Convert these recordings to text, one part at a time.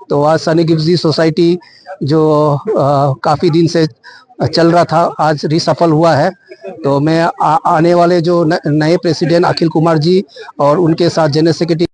तो आज Sunny Gibbs society जो काफ़ी दिन से चल रहा था आज रिसफल हुआ है। तो मैं आने वाले जो नए प्रेसिडेंट अखिल कुमार जी और उनके साथ जनरल सेक्रेटरी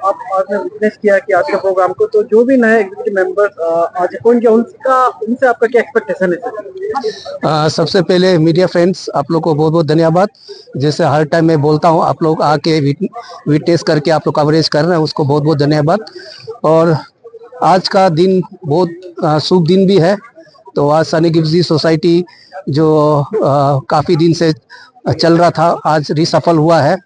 आप आज ने विटनेस किया कि आज के प्रोग्राम को, तो जो भी नए एग्जीक्यूटिव मेंबर्स आज अपॉइंट किया उनसे आपका क्या एक्सपेक्टेशन है? सबसे पहले मीडिया फ्रेंड्स आप लोग को बहुत बहुत धन्यवाद। जैसे हर टाइम मैं बोलता हूँ, आप लोग आके विटनेस करके आप लोग कवरेज कर रहे हैं, उसको बहुत बहुत धन्यवाद। और आज का दिन बहुत शुभ दिन भी है। तो आज सनी गिब्स सोसाइटी जो काफ़ी दिन से चल रहा था आज रिसफल हुआ है।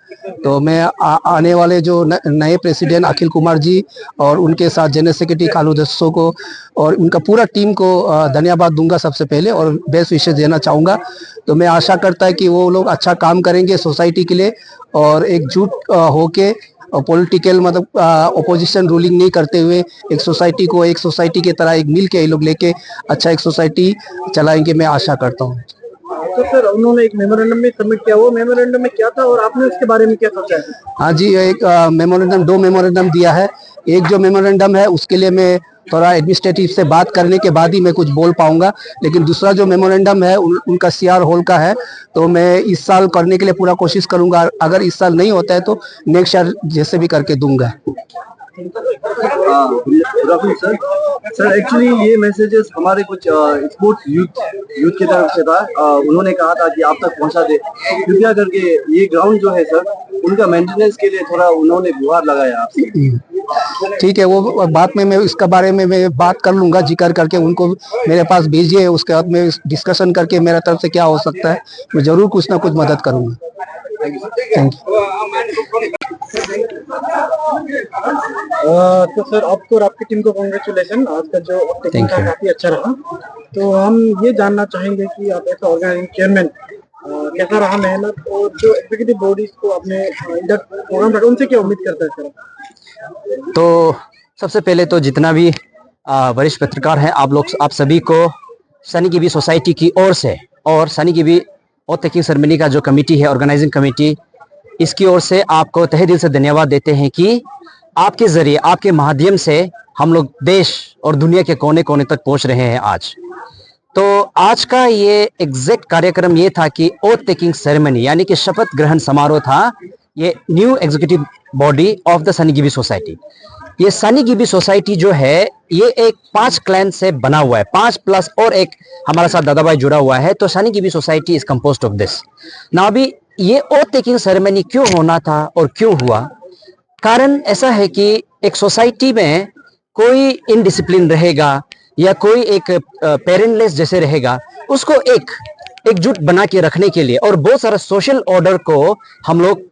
तो मैं आने वाले जो नए प्रेसिडेंट अखिल कुमार जी और उनके साथ जनरल सेक्रेटरी कालू दस्सो को और उनका पूरा टीम को धन्यवाद दूंगा सबसे पहले, और बेस्ट विशेष देना चाहूँगा। तो मैं आशा करता है कि वो लोग अच्छा काम करेंगे सोसाइटी के लिए और एकजुट होके पॉलिटिकल मतलब ओपोजिशन रूलिंग नहीं करते हुए एक सोसाइटी को एक सोसाइटी की तरह एक मिल के ये लोग लेके अच्छा एक सोसाइटी चलाएंगे, मैं आशा करता हूँ। तो सर उन्होंने एक मेमोरेंडम में सबमिट किया, वो मेमोरेंडम में क्या था और आपने उसके बारे में क्या सोचा है? हाँ जी, एक मेमोरेंडम, 2 मेमोरेंडम दिया है। एक जो मेमोरेंडम है उसके लिए मैं थोड़ा एडमिनिस्ट्रेटिव से बात करने के बाद ही मैं कुछ बोल पाऊंगा, लेकिन दूसरा जो मेमोरेंडम है उनका सीआर होल का है, तो मैं इस साल करने के लिए पूरा कोशिश करूंगा। अगर इस साल नहीं होता है तो नेक्स्ट ईयर जैसे भी करके दूंगा। सर एक्चुअली ये मैसेजेस हमारे कुछ स्पोर्ट्स यूथ की तरफ से था। उन्होंने कहा था कि आप तक पहुंचा दे, कृपया करके ये ग्राउंड जो है सर उनका मेंटेनेंस के लिए थोड़ा उन्होंने गुहार लगाया आपसे। ठीक है, वो बात में मैं इसका बारे में मैं बात कर लूंगा, जिक्र करके उनको मेरे पास भेजिए, उसके बाद में डिस्कशन करके मेरा तरफ से क्या हो सकता है मैं जरूर कुछ ना कुछ मदद करूंगा। Thank you. तो सर आपको और आपकी टीम को कांग्रेचुलेशन, आज का जो टेक्निक था काफी अच्छा रहा। तो हम ये जानना चाहेंगे कि आप ऐसा ऑर्गेनाइजिंग चेयरमैन कैसा रहा मेहनत, और जो एग्जीक्यूटिव बॉडीज को आपने इधर प्रोग्राम रखा उनसे क्या उम्मीद करता है सर? तो सबसे पहले तो जितना भी वरिष्ठ पत्रकार हैं, आप सभी को सनी गिबी सोसाइटी की ओर से और सनी गिबी ओथ टेकिंग सेरेमनी का जो कमेटी है, ऑर्गेनाइजिंग कमेटी, इसकी ओर से आपको तहे दिल से धन्यवाद देते हैं कि आपके जरिए, आपके माध्यम से हम लोग देश और दुनिया के कोने कोने तक पहुंच रहे हैं आज। तो आज का ये एग्जैक्ट कार्यक्रम ये था कि ओथ टेकिंग सेरेमनी यानी कि शपथ ग्रहण समारोह था, ये new executive body of the Sunny गिबी सोसाइटी। ये सनी गिबी सोसाइटी जो है ये एक 5 क्लैन से बना हुआ है, 5 प्लस और एक हमारा साथ दादा भाई जुड़ा हुआ है। तो सनी गिबी society is composed of this. ना अभी ये ओथ टेकिंग सेरेमनी क्यों होना था और क्यों हुआ, कारण ऐसा है कि एक सोसाइटी में कोई इनडिसिप्लिन रहेगा या कोई एक पेरेंटलेस जैसे रहेगा, उसको एकजुट बना के रखने के लिए और बहुत सारा सोशल ऑर्डर को हम लोग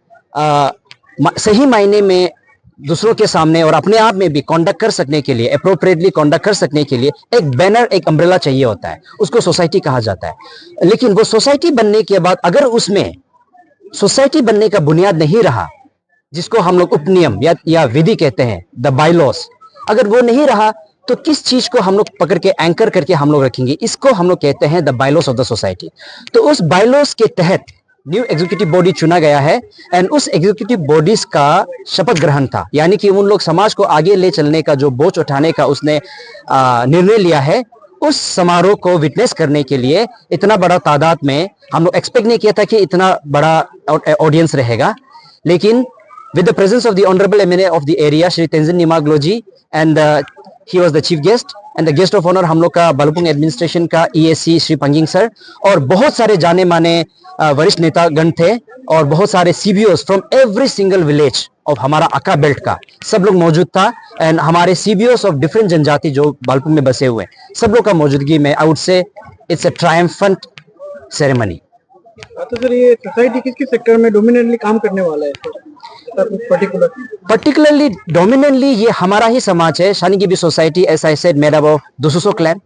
सही मायने में दूसरों के सामने और अपने आप में भी कंडक्ट कर सकने के लिए, अप्रोप्रिएटली कंडक्ट कर सकने के लिए एक बैनर, एक अम्ब्रेला चाहिए होता है, उसको सोसाइटी कहा जाता है। लेकिन वो सोसाइटी बनने के बाद अगर उसमें सोसाइटी बनने का बुनियाद नहीं रहा, जिसको हम लोग उपनियम या विधि कहते हैं, द बायलॉस, अगर वो नहीं रहा तो किस चीज को हम लोग पकड़ के एंकर करके हम लोग रखेंगे, इसको हम लोग कहते हैं द बायलॉस ऑफ द सोसाइटी। तो उस बायलॉस के तहत न्यू एग्जीक्यूटिव बॉडी चुना गया है एंड उस एग्जीक्यूटिव बॉडीज का शपथ ग्रहण था, यानी कि उन लोग समाज को आगे ले चलने का जो बोझ उठाने का उसने निर्णय लिया है, उस समारोह को विटनेस करने के लिए इतना बड़ा तादाद में हम लोग एक्सपेक्ट नहीं किया था कि इतना बड़ा ऑडियंस रहेगा। लेकिन with the presence of the honorable MNA of the area Shri Tenzin Nimaglo ji, and he was the chief guest, and the guest of honor हम लोग का बालूपुंग एडमिनिस्ट्रेशन का EAC श्री पंगिंग सर, और बहुत सारे जाने माने वरिष्ठ नेतागण थे और बहुत सारे CBOs from every single village of हमारा अका बेल्ट का सब लोग मौजूद था। एंड हमारे CBOs ऑफ डिफरेंट जनजाति जो बालूपुंग में बसे हुए सब लोग का मौजूदगी में I would say it's a triumphant ceremony. तो सर ये सोसाइटी किस सेक्टर में डोमिनेटली काम करने वाला है पर्टिकुलरली डोमिनेटली? ये हमारा ही समाज है, सनी गिबी society, as I said, made up of the सुसो क्लैन,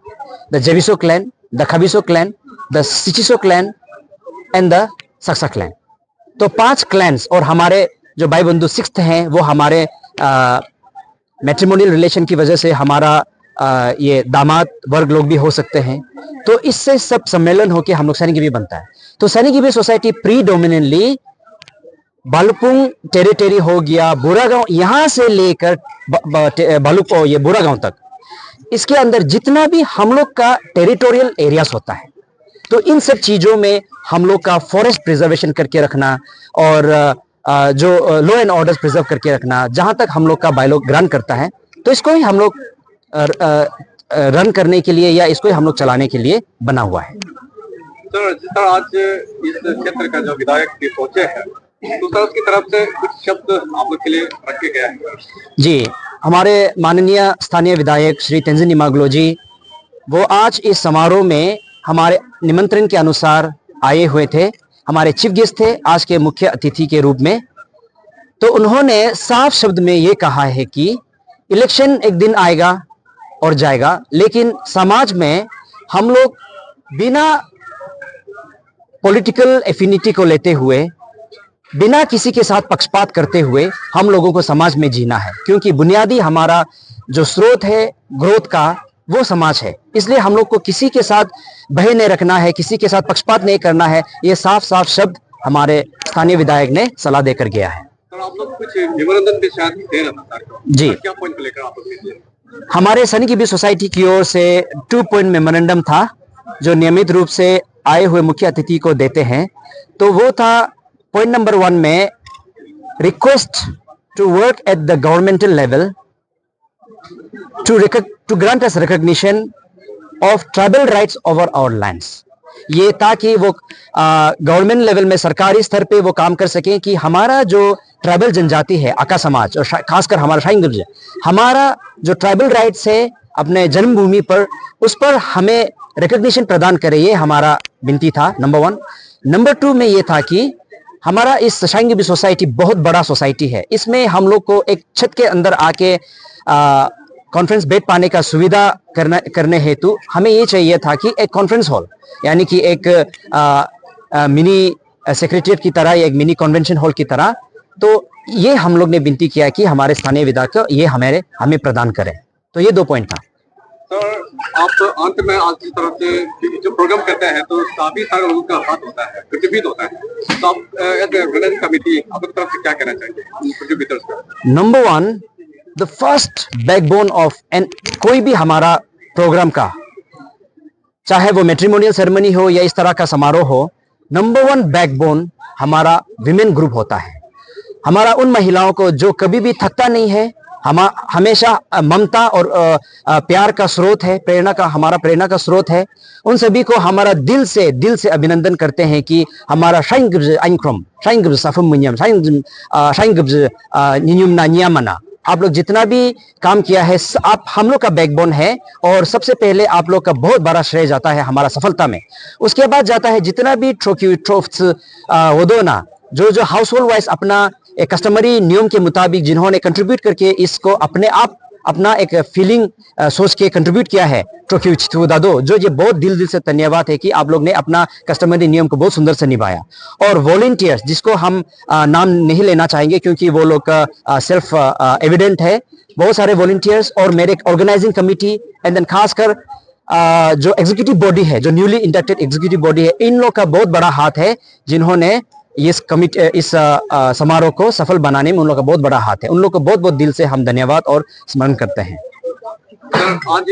द जेबिसो क्लैन, द खबिसो क्लैन, द सिचिसो क्लैन एंड द सक्सा क्लैन। तो 5 क्लैन्स, और हमारे जो भाई बंधु 6th हैं वो हमारे मैट्रिमोनियल रिलेशन की वजह से हमारा ये दामाद वर्ग लोग भी हो सकते हैं। तो इससे सब सम्मेलन होकर हम लोग सनी गिबी बनता है। तो सनी गिबी सोसाइटी प्रीडोमिनेंटली बालूपुंग टेरिटरी हो गया, बुरागांव, यहां से लेकर ये बुरागांव तक, इसके अंदर जितना भी हम लोग का टेरिटोरियल एरियाज होता है, तो इन सब चीजों में हम लोग का फॉरेस्ट प्रिजर्वेशन करके रखना और जो लॉ एंड ऑर्डर प्रिजर्व करके रखना, जहां तक हम लोग का बायलॉ ग्रांट करता है, तो इसको ही हम लोग रन करने के लिए या इसको ही हम लोग चलाने के लिए बना हुआ है। सर, जिस तरह आज इस क्षेत्र का जो विधायक की सोचे है, तो सर उसकी तरफ से कुछ शब्द आप लोग के लिए रखे गए हैं। जी, हमारे माननीय स्थानीय विधायक श्री तेंजिन निमाग्लो जी, वो आज इस समारोह में हमारे निमंत्रण के अनुसार आए हुए थे, हमारे चीफ गेस्ट थे आज के मुख्य अतिथि के रूप में। तो उन्होंने साफ शब्द में ये कहा है कि इलेक्शन एक दिन आएगा और जाएगा, लेकिन समाज में हम लोग बिना पॉलिटिकल एफिनिटी को लेते हुए, बिना किसी के साथ पक्षपात करते हुए हम लोगों को समाज में जीना है, क्योंकि बुनियादी हमारा जो स्रोत है ग्रोथ का वो समाज है। इसलिए हम लोग को किसी के साथ भय नहीं रखना है, किसी के साथ पक्षपात नहीं करना है। ये साफ साफ शब्द हमारे स्थानीय विधायक ने सलाह देकर गया है। सर आप लोग कुछ मेमोरेंडम भी शायद दे रहे थे सर को। जी। क्या पॉइंट लेकर आप लोग भेजे? हमारे सैनिक बीज सोसाइटी की ओर से 2 पॉइंट मेमोरेंडम था जो नियमित रूप से आए हुए मुख्य अतिथि को देते हैं। तो वो था पॉइंट नंबर 1 में request to work at the governmental level to grant us recognition of tribal rights over our lands. ये ताकि वो गवर्नमेंट लेवल में सरकारी स्तर पे वो काम कर सकें कि हमारा जो ट्राइबल जनजाति है आका समाज और खासकर हमारा शाइन गुर्जर, हमारा जो ट्राइबल राइट्स है अपने जन्मभूमि पर, उस पर हमें रिकॉग्निशन प्रदान करे। ये हमारा विनती था नंबर 1। नंबर 2 में ये था कि हमारा इस शाइन गुर्जर सोसाइटी बहुत बड़ा सोसाइटी है, इसमें हम लोग को एक छत के अंदर आके कॉन्फ्रेंस बेड पाने का सुविधा करने हेतु हमें ये चाहिए था कि एक कॉन्फ्रेंस हॉल, यानी कि एक मिनी सेक्रेटरिएट की तरह या एक मिनी कन्वेंशन हॉल की तरह। तो ये हम लोग ने विनती किया कि हमारे स्थानीय विधायक को ये हमें प्रदान करें। तो ये 2 पॉइंट था। सर आप अंत में आज की तरफ से जो प्रोग्राम करते हैं तो काफी सारे लोगों का हाथ होता है, कंट्रीब्यूट होता है, तो आप ऑर्गेनाइजिंग कमेटी आपकी तरफ से क्या कहना चाहेंगे कंट्रीब्यूटर्स को? Number 1, the first backbone of कोई भी हमारा प्रोग्राम का, चाहे वो मैट्रिमोनियल सेरेमनी हो या इस तरह का समारोह हो, नंबर 1 बैकबोन हमारा विमेन ग्रुप होता है। हमारा उन महिलाओं को जो कभी भी थकता नहीं है, हमेशा ममता और प्यार का स्रोत है, हमारा प्रेरणा का स्रोत है। उन सभी को हमारा दिल से अभिनंदन करते हैं कि हमारा शाइन गुर्जर आइनक्रम, शाइन गुर्जर साफम मुनियम, शाइन गुर्जर नियमना नियमना, आप लोग जितना भी काम किया है आप हम लोग का बैकबोन है। और सबसे पहले आप लोग का बहुत बड़ा श्रेय जाता है हमारा सफलता में। उसके बाद जाता है जितना भी ट्रोफ्स वोदोना, जो हाउस होल्ड वाइज अपना एक कस्टमरी नियम के मुताबिक जिन्होंने कंट्रीब्यूट करके इसको अपने आप अपना एक फीलिंग सोच के कंट्रीब्यूट किया है, दादो, जो ये बहुत दिल से धन्यवाद है कि आप लोग ने अपना कस्टमरी नियम को बहुत सुंदर से निभाया। और वॉलंटियर्स, जिसको हम नाम नहीं लेना चाहेंगे क्योंकि वो लोग सेल्फ एविडेंट है, बहुत सारे वॉलंटियर्स और मेरे ऑर्गेनाइजिंग कमेटी एंड देन खासकर जो एग्जीक्यूटिव बॉडी है, जो न्यूली इंडक्टेड एग्जीक्यूटिव बॉडी है, इन लोग का बहुत बड़ा हाथ है जिन्होंने इस समारोह को सफल बनाने में उन लोग का बहुत बड़ा हाथ है। उन लोग को बहुत बहुत दिल से हम धन्यवाद और स्मरण करते हैं। सर आज